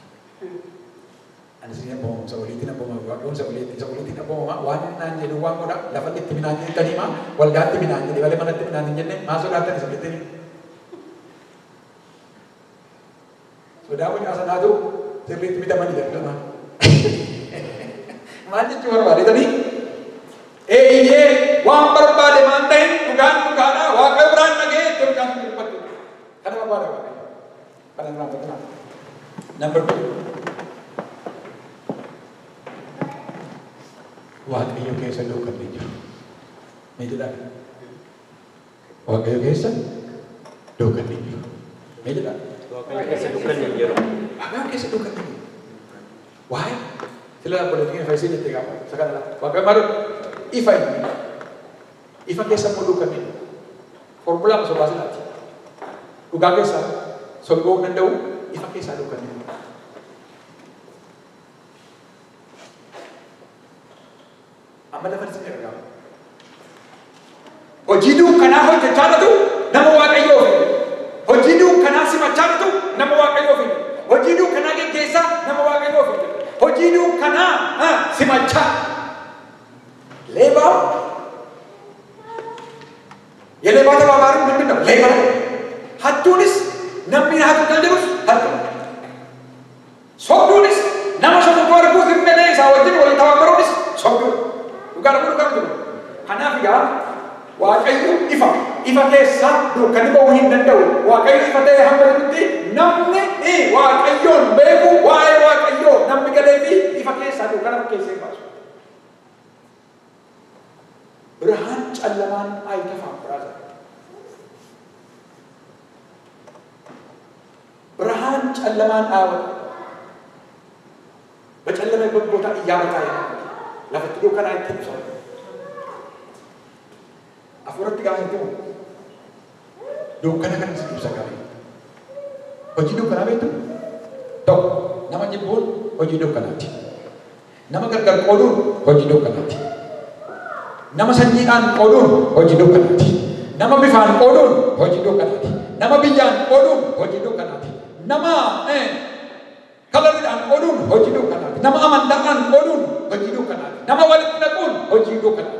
Ani siin abbooma sa'oliitiin abbooma waaqayyoon sa'oliitiin abbooma waan naan jedhu waan godha lafa itti minaan jettanii maa waldaatti minaan jedhe malee manatti minaan hin jenne maa sodaattan isa jettanii. Sodaa wajaa sanaatu sirriitti bitamanii jedhama. Maal jechuu barbaadetanii? Eeyyee waan barbaade maan ta'in dhugaadhaa waaqayyo biraan dhagee itti hojjaan sun dubbatu. Kana barbaada waaqayyo. Kana irraa fudhatan. Number 2. Waaqayyo keessa dhookatee jiru. Mee jedhaa? Waaqayyo keessa dhookatee jiru. Mee jedhaa? Waaqayyo keessa dhookatee jiru. Waaqayyo keessa dhookatee jiru. Waa'ee sila politika faisal jettee gaafa sakala waaqayyo maal ifa keessa immoo dhookatee jiru. Formulaa masoo baasinaati. Dhugaa keessa sobuu danda'u ifa keessaa dhookatee jiru. Amma lafa isin ergaa. Hojii dukkanaa hojjechaa jirtu nama waaqayyoo fi hojii dukkanaa simachaa jirtu nama waaqayyoo fi hojii dukkanaa geggeessaa nama waaqayyoo fi hojii dukkanaa simachaa leebaa የሌባ ተባባሪ ምንድን ነው? ሌባ hattuunis namni hatu danda'us hattu sobduunis nama sobutu arguuf hin fedhe isaa wajjin waliin tawaabaruunis sobduu dhugaa jiru. Kanaaf yaa waaqayyo ifa keessa dukkani ba'uu hin danda'u. Waaqayyo ifa ta'e hamba jirutti namni waaqayyoon beeku waa'ee waaqayyoo namni galee fi ifa keessaa dukkana fakkeessee baasu. Birhaan callamaan ayitafaa biraasa. Birhaan callamaan dhaawata. Bacallamee ቦታ እያመጣ lafatti dukkanaa itti ibsa. Afuratti gaafa itti dukkana kan ibsa qabu. Hojii dukkanaa beektu tokko nama jibbuun hojii dukkanaati. Nama gargar qooduun hojii dukkanaati. Nama sanyiidhaan qooduun hojii dukkanaati. Nama bifaan qooduun hojii dukkanaati. Nama biyyaan qooduun hojii dukkanaati. Nama kalariidhaan qooduun hojii dukkanaati. Nama amantaadhaan qooduun hojii dukkanaati. Nama walitti naquun hojii dukkanaati.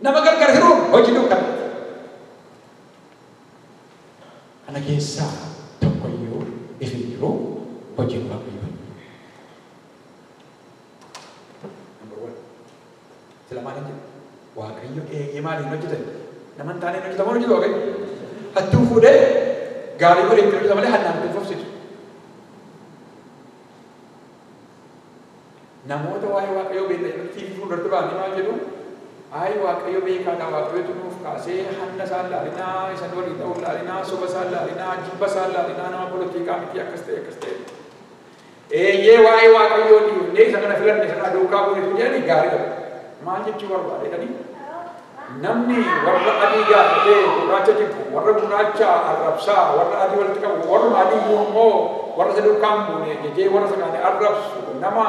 Nama gargar hiruun hojii dukkanaati. Kana keessaa tokkoyyuu ifi jiru hojiin waaqayyoo. Number 1. Sila maaliin jedhu? Waaqayyo eeyyee maaliin hojjetan? Naman taaneen hojjetaman hojjetu waaqayyo. Hattuu fuudhee gaarii godhee itti hojjeta malee hannaan itti fufsiisu. Namoota waa'ee waaqayyoo beekanii TV fuulduratti ba'anii maal jedhu? Ay waaqayyo beekaadha waaqayyotu nuuf kaasee hanna isaan laalinaa, isa walii ta'uu laalinaa, soba isaan laalinaa, jibba isaan laalinaa, nama polotikaa miti akkas ta'e. Eeyyee waa'ee waaqayyoo dhiifnee isa kana filanne sana duukaa bu'eetu jedhanii gaariidha. Maal jechuu barbaadanii? Namni warra adii gaafatee gurraacha jibbu, warra gurraacha arrabsaa, warra adii walitti qabu, warra adii immoo warra isa duukaan buune jejee warra isa kaane arrabsu, nama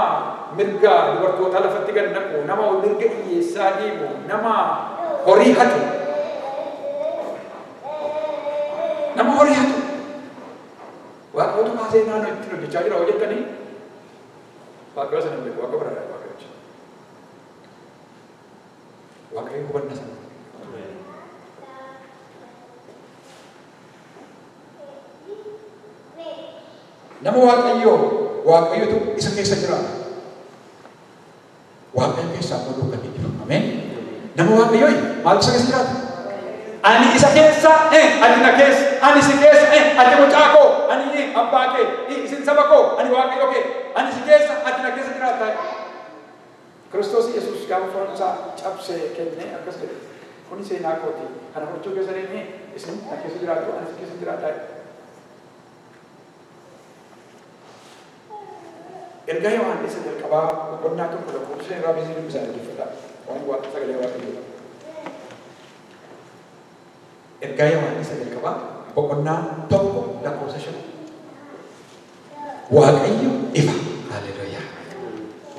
mirga dubartoota lafatti gad naqu, nama mirga hiyyeessaa dhiibu, nama horii hatu. Nama horii hatu. Waaqayyotu kaasee naannoo ittiin hojjechaa jira hojjettanii waaqayyo sana hin beeku waaqa biraadha waaqayyochi. Waaqayyo hubannaa sana. Nama waaqayyotu isa keessa jiraata. Waaqayyo keessaa immoo kan jiru. Ameen. Nama waaqayyoo maal isa keessa jiraata? Ani isa keessa, ati na keessa, ani si keessa, ati mucaa koo, ani abbaa kee, isin saba koo, ani waaqayyo kee, ani si keessa, ati na keessa jiraata. Kiristoos Yesuus gaafa foon isaa cabsee kennee akkas jedhe. Kuni seenaa kooti. Kana fudhachuu keessa deemee isin na keessa jiraatu, ani si keessa jiraata. Ergaa Yohaannis jalqabaa boqonnaa tokko lakkoofsa irraa biziin isaa dhaggeeffata. Waan sagalee waaqayyoo. Ergaa Yohaannis jalqabaa boqonnaa tokko lakkoofsa 5. Waaqayyo ifa. Haleluuyaa.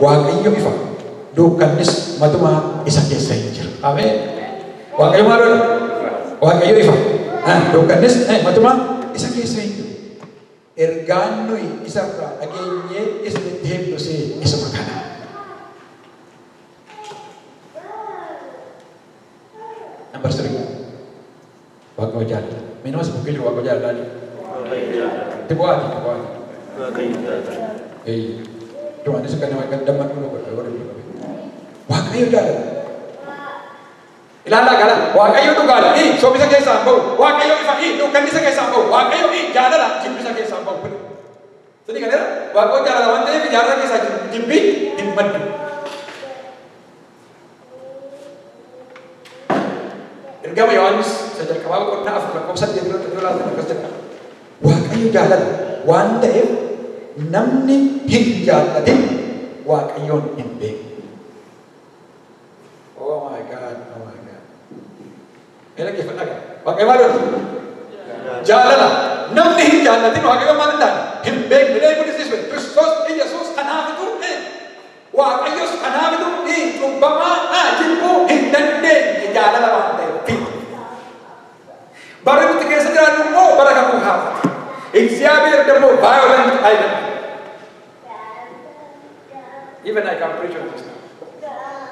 Waaqayyo ifa. Dukkanis matumaa isa keessa hin jiru. Ameen. Waaqayyo maal godha? Waaqayyo ifa. Dukkanis matumaa isa keessa hin jiru. Ergaan nuyi isarraa dhageenyee isinitti himnusee isuma kana. Number 3. Waaqayyo jaalala. Meenumas bukkee jiru waaqayyo jaalala. Tibu'aati. Tuhan itu kadang kadang damat dulu berdoa. Waaqayyo jaalala. Ilaalaa gala. Waaqayyo tu gala. So bisa keessa bau. Waaqayyo ifa. Dukkan bisa keessa bau. Waaqayyo jaalala. Jibbi bisa keessa bau. Jadi kan Waaqayyo jaalala waan ta'eef jaalala keessa jibbi hin maddu. Ergama Yohaannis jalqabaa boqonnaa 4 lakkoofsa 7 irratti yoo ilaaltan akkas jedha. Waaqayyo jaalala waan ta'eef namni hin jaallatin Waaqayyoon hin beeku. Oh my God. Ini kifat agak. Waaqayyo maal godha? Jaalala. Namni hin jaallatin Waaqayyo maal hin taane? Hin beekne. Bidee kun isis beeku. Kiristoos Yesuus kanaafitu Waaqayyos kanaafitu cubbamaa jibbuu hin dandeenye jaalala waan ta'eef. Bara nuti keessa jiraannu immoo bara kakuu haafate. እግዚአብሔር ደግሞ violent አይደለም. Even I can preach on this now.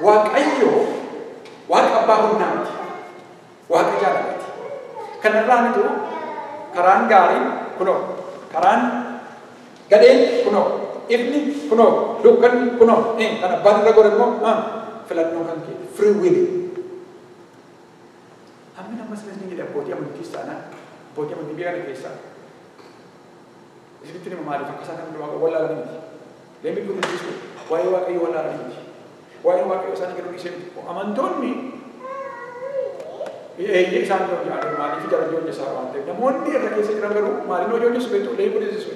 Waaqayyo Waaqa abbaa humnaati. Waaqa jaalalaati. Kanarraan itu karaan gaariin kunoo, karaan gadheen kunoo, ifni kunoo, dukkanni kunoo, kan abbaan irra godhe immoo filannoo kan kee free will. Hammi nama silas ni jedha abbootii amantii isaanii, abbootii amantii biyya kana keessaa. Isinitti nama maaliif akka isaan namni waaqa wallaalanii miti. Leemmi kun ibsu waa'ee waaqayyo wallaalanii miti. Waa'ee waaqayyo isaanii gadi dhiisee miti. Amantoonni isaan yoo jaalatan maaliif jala ijoollee isaa waan ta'eef namoonni irra keessa jiran garuu maaliin ijoollee subeetu leemmi kun ibsu.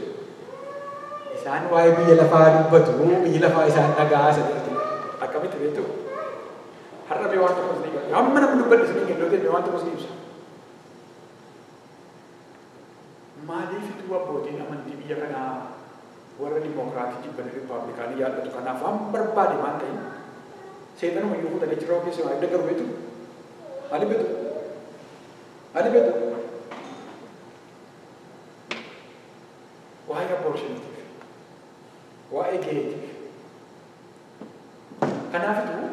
Isaan waa'ee biyya lafaa dubbatu biyya lafaa isaan dhagaa sadatti akkamitti beektu. Har'a bee waan tokkos ni galu. Amma namni dubbadde isin hin galoote waan tokkos ni ibsa. Maaliif itu abbootiin amantii biyya kanaa warra dimokiraatii jibban riippaabilikaanii yaadatu kanaaf waan barbaade waan ta'eef seetanuma iyyuu fuudhanii jiruu keessa maaliif deeggaru beektu? Maaliif beektu? Maaliif beektu? Waa'ee aborshiniitiif, waa'ee geetiif. Kanaaf itu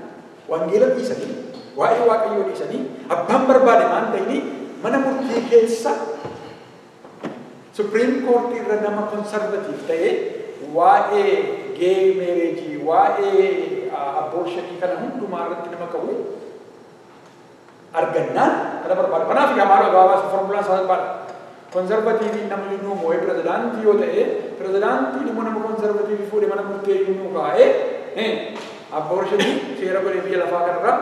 wangeela dhiisanii, waa'ee waaqayyoo dhiisanii abbaan barbaade waan ta'eef mana murtii keessa Supreme Court irra nama conservative ta'e waa'ee gay marriage waa'ee abortion kana hundumaa irratti nama qabu argannaan kana barbaada. Kanaaf gaamaadha gabaabaa formulaan isaa barbaada. Conservative namni nu moo'ee pirezidaantii yoo ta'e pirezidaantiin immoo nama conservative fuudhee mana murtee nu kaa'ee abortion seera godhee biyya lafaa kanarra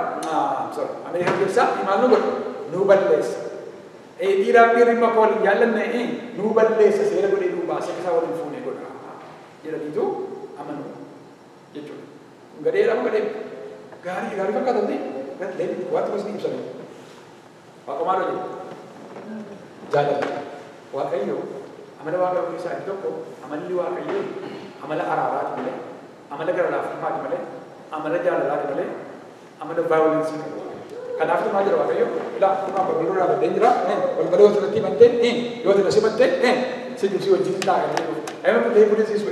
Ameerikaa keessaa maal nu godha? Nu balleessa. Dhiiraaf dhiirri bakka waliin jaallanne nu balleessa seera godhee nu baasee isaa waliin fuunee godha jedhaniitu amanu jechuudha. Gadheedhamu gadhee gaarii fakkaatatti gadhee waan tokkos ni ibsame. Waaqa maal hojjete? Jaalala. Waaqayyo amala waaqa keessaa inni tokko amalli waaqayyo amala araaraati malee, amala gara laafummaati malee, amala jaalalaati malee, amala vaayolensii qabu. Kanaaf itu maal jedha waaqayyo ilaa kunaa balbaloo dhaabbatee jira balbaloo asirratti himattee yoo ta'e simattee si wajjin taa'anii jiru. Ayyaana ta'ee buddisiisu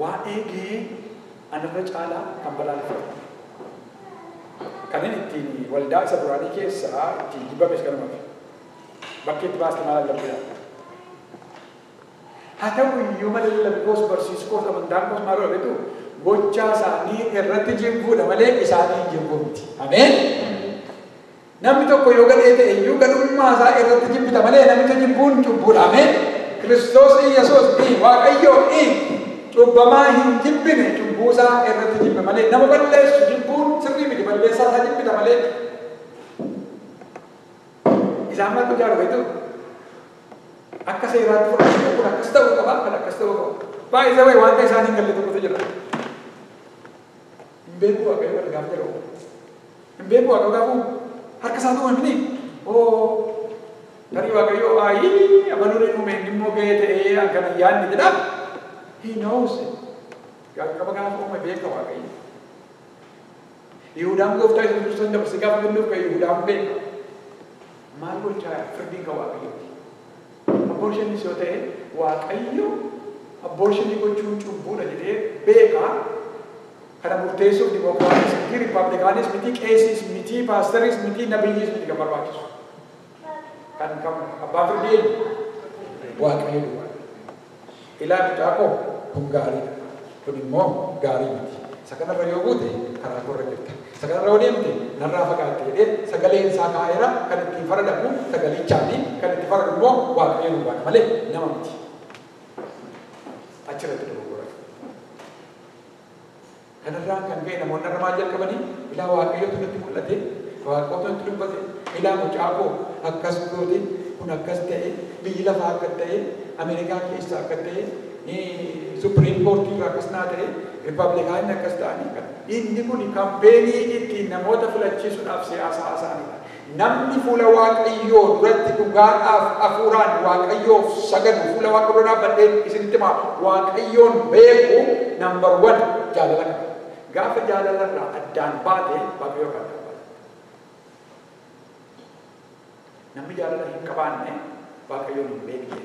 waa'ee gahee anarra caalaa kan balaaleffatu. Kan inni ittiin waldaa isa duraanii keessaa ittiin jibbames kanuma bakki itti baasti maal labbira. Hata iyyuu malee lakkoos barsiiskoos amantaan koos maal godhatu gochaa isaanii irratti jibbuudha malee isaanii jibbuu miti. Ameen. Namni tokko yoo gadhee ta'e iyyuu gadhummaa isaa irratti jibbita malee namicha jibbuun cubbuudha. Ameen. Kiristoos Yesuus Waaqayyoo cubbamaa hin jibbine cubbuu isaa irratti jibbe malee nama balleessu jibbuun sirrii miti balleessaa isaa jibbita malee. Isaan maal gochaa jiru? Akka seeraatti fudhachuu kun akkas ta'uu qaba, kan akkas ta'uu qaba. Baay'ee way wanta isaan hin galle tokkotu jira. Hin beeku Waaqayyo wal gaaf jedhu. Hin beeku Waaqayyo gaafu harka isaa ta'uu hin tarii Waaqayyo aayii abaluun hin uume immoo ga'ee ta'ee akkana yaadni jedha. He knows it. Qaba gaafa uume beeka Waaqayyo. Yihuudaan gooftaa Yesuus Kiristoos dabarsee gaafa kennuuf kan Yihuudaan beeka. Maal gochaa firdiin kan Waaqayyooti. Abortionis yoo ta'e Waaqayyo abortionii gochuun cubbuudha jedhee beeka. Kana murteessuuf dimokiraatis miti, riippaabilikaanis miti, qeesis miti, paasteris miti, nabiyyiis miti kan barbaachisu. Kan abbaa firdii eenyu? Waaqayyo duwwaa. Ilaa mucaa koo kun gaariidha. Kun immoo gaarii miti. Isa kanarra yoo buute karaa korra jirta. Isa kanarra yoo deemte narraa fagaatte jedhee sagaleen isaa kaa'eera kan ittiin faradamu sagalichaati kan itti faradu immoo Waaqayyo duwwaadha malee nama miti. Achirratti dogoggora. Kanarraan kan ka'e namoonni irra maal jalqabanii ilaa Waaqayyotu nutti mul'ate Waaqayyotu nutti dubbate ilaa mucaa koo akkas goote kun akkas ta'e biyyi lafaa akkas ta'e Ameerikaa keessa akkas ta'e Supreme Court irraa akkas naa ta'e Riippaabilikaanni akkas ta'anii kan inni kun kampeenii ittiin namoota filachiisuudhaaf siyaasa haasaanidha. Namni fuula Waaqayyoo duratti dhugaadhaaf hafuuraan Waaqayyoof sagadu fuula Waaqayyoo dhaabbadheen isinitti himaa Waaqayyoon beeku number 1 jaalala qaba. Gaafa jaalalarraa addaan baate Waaqayyoo kan qabaate. Namni jaalala hin qabaanne Waaqayyoon hin beekne.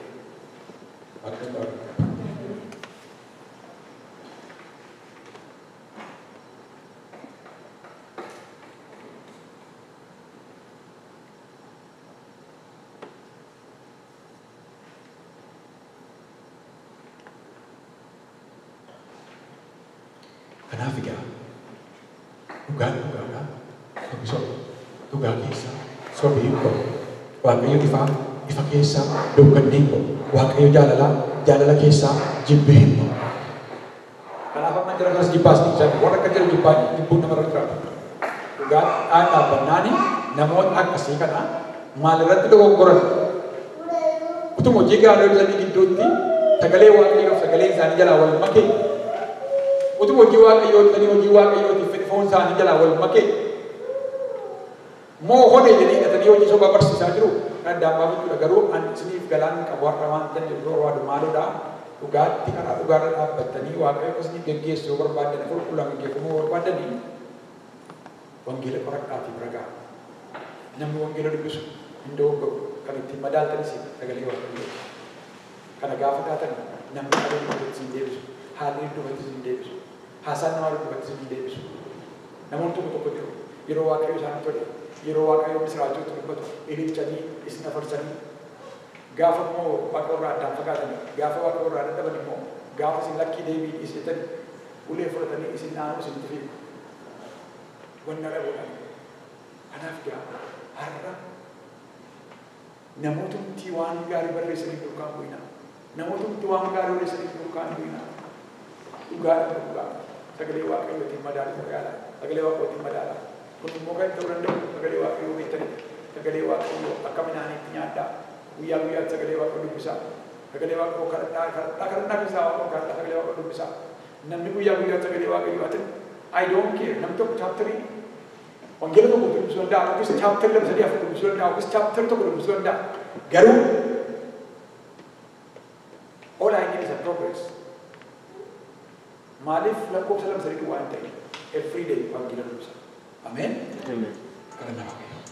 Kanaaf egaa dhugaadha dhugaa keessa sobii hin qabu Waaqayyo ifa keessa dukkannee hin qabu Waaqayyo jaalala keessa jibbee hin qabu. Kanaaf amma jira kanas jibbaas ni jira warra akka jira jibbuun namarra jiraatu. Dhugaan dhaabbannaani namoota akkasii kana maalirratti dogoggoran utuma hojii gaarii hojjetanii gidduutti sagalee Waaqayyoof sagalee isaanii jalaa wal makee utuma hojii Waaqayyootiif foon isaanii jalaa wal makee moo hone jedhanii hidhatanii hojii sobaa barsiisaa jiru kan daammaa jechuudha. Garuu ani isiniif galaan qabu har'a waan ta'an jiru barbaadu maalidha dhugaatti karaa dhugaarra dhaabbattanii Waaqayyo isin geggeessu yoo barbaadan qulqullaan geggeeffamuu barbaadanii wangeela qoradhaatii bira ga'a. Namni wangeela dubbisu hin dogoggoru kan ittiin madaaltanis sagalee Waaqayyoo. Kana gaafa taatan namni qabeenya dubbatti hin deebisu. Haalli dubbatti hin deebisu. Haasaan namaa dubbatti hin deebisu. Namoonni tokko jiru yeroo Waaqayyo isaanii tole yeroo Waaqayyo misiraachotti dubbatu ililchanii isin afarsanii gaafa immoo Waaqayyo irraa addaan fagaatanii gaafa Waaqayyo irraa dadhaban immoo gaafa isin lakkii deebii dhiisitanii ulee fudhatanii isin naannoo isinitti fiigu. Wanna dhabuudhaan. Kanaaf gaa har'a namootumti waan gaarii barreessanii duukaa bu'inaa. Namootumti waan gaarii barreessanii duukaa bu'inaa. Dhugaa sagalee Waaqayyootiin madaaluu yaala. Sagalee Waaqayyootiin madaalaa. Kun immoo kan ta'uu danda'u sagalee Waaqayyoo beektanii sagalee Waaqayyoo akka midhaaniitti nyaaddaa. Guyyaa guyyaatti sagalee Waaqayyoo dubbisaa. Sagalee Waaqayyoo kadhadhaa keessaa Waaqayyoo kadhadhaa sagalee Waaqayyoo dubbisaa. Namni guyyaa guyyaatti sagalee Waaqayyoo ati I don't care namni tokko chaaptarii wangeela tokko dubbisuu danda'a yookiis chaaptarii lama sadii afur dubbisuu danda'a yookiis chaaptarii tokko dubbisuu danda'a. Garuu all I need is a progress. Maaliif lakkoofsa lama sadii duwwaa hin ta'in every day wangeela dubbisa. Ameen. Kadhannaa Waaqayyoo.